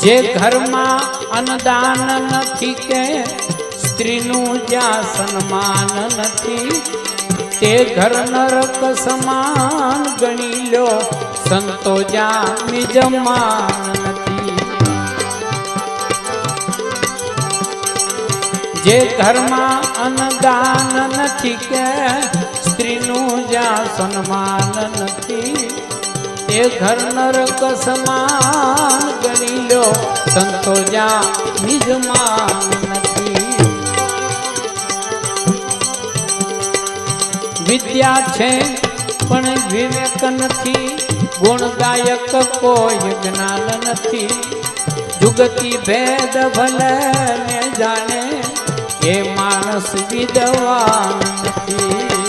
જે ઘરમાં અન્નદાન નથી કે સ્ત્રીનું જ્યાં સન્માન નથી તે ઘર નરક સમાન ગણી લો સંતો જ્યાં નિજમાન નથી. જે ઘરમાં અન્નદાન નથી કે સ્ત્રીનું જ્યાં સન્માન નથી તે ઘર નરક સમાન ગણી લો સંતો જ્યાં નિજમાન નથી. વિદ્યા છે પણ વિવેક નથી ગુણગાયક કોઈ જ્ઞાન નથી. જુગતી ભેદ ભલે ને જાણે એ માણસ વિદ્વાન નથી.